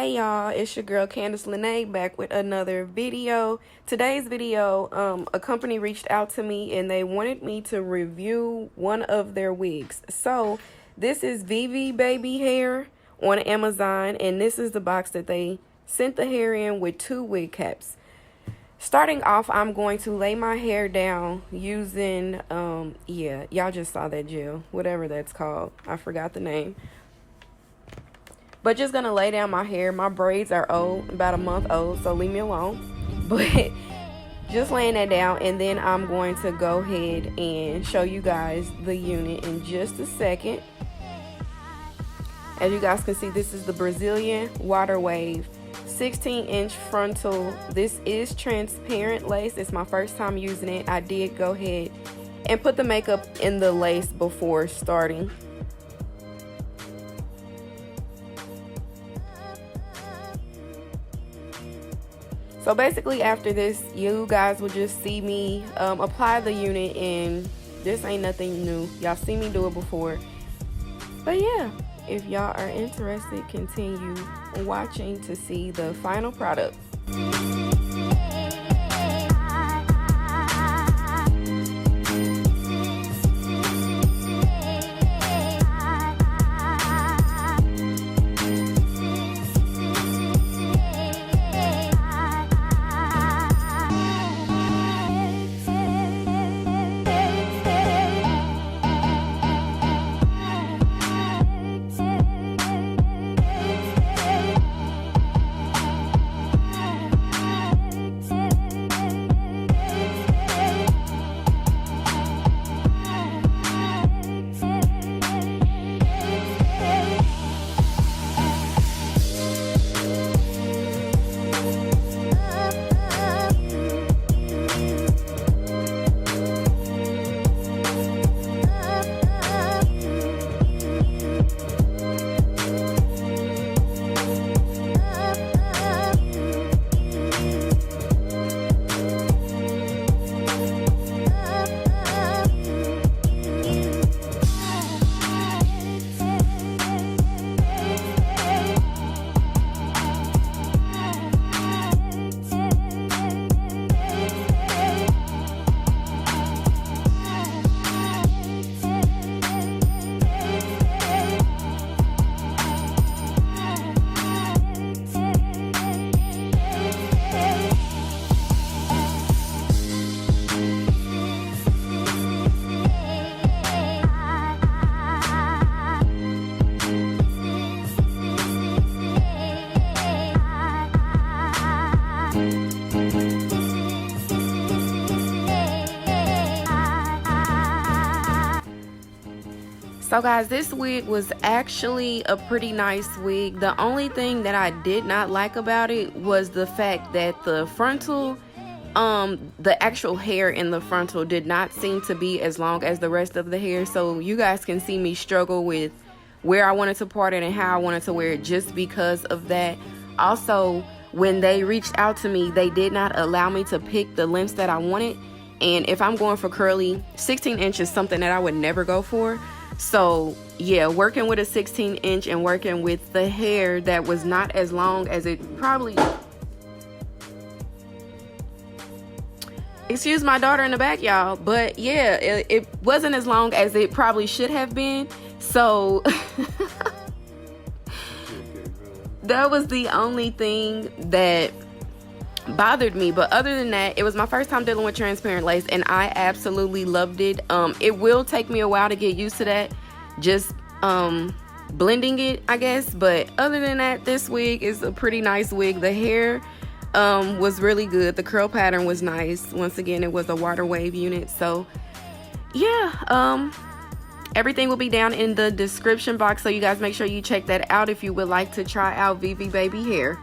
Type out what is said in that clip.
Hey y'all, it's your girl Candace Lene back with another video. Today's video, a company reached out to me and they wanted me to review one of their wigs. So this is Vivi Babi hair on Amazon, and this is the box that they sent the hair in with 2 wig caps. Starting off, I'm going to lay my hair down using, yeah, y'all just saw that gel, whatever that's called. I forgot the name. But just gonna lay down my hair. My braids are old, about a month old, so leave me alone. But just laying that down, and then I'm going to go ahead and show you guys the unit in just a second. As you guys can see, this is the Brazilian Water Wave 16-inch frontal. This is transparent lace. It's my first time using it. I did go ahead and put the makeup in the lace before starting. So basically after this, you guys will just see me apply the unit, and this ain't nothing new. Y'all see me do it before. But yeah, if y'all are interested, continue watching to see the final product. So guys, this wig was actually a pretty nice wig. The only thing that I did not like about it was the fact that the frontal, the actual hair in the frontal did not seem to be as long as the rest of the hair. So you guys can see me struggle with where I wanted to part it and how I wanted to wear it just because of that. Also, when they reached out to me, they did not allow me to pick the lengths that I wanted. And if I'm going for curly, 16 inches is something that I would never go for. So yeah, working with a 16-inch and working with the hair that was not as long as it probably, excuse my daughter in the back, y'all, but yeah, it wasn't as long as it probably should have been. So that was the only thing that bothered me. But other than that, it was my first time dealing with transparent lace, and I absolutely loved it. It will take me a while to get used to that, just blending it, I guess. But other than that, this wig is a pretty nice wig. The hair was really good. The curl pattern was nice. Once again, it was a water wave unit. So yeah, everything will be down in the description box, so you guys make sure you check that out if you would like to try out Vivi Babi hair.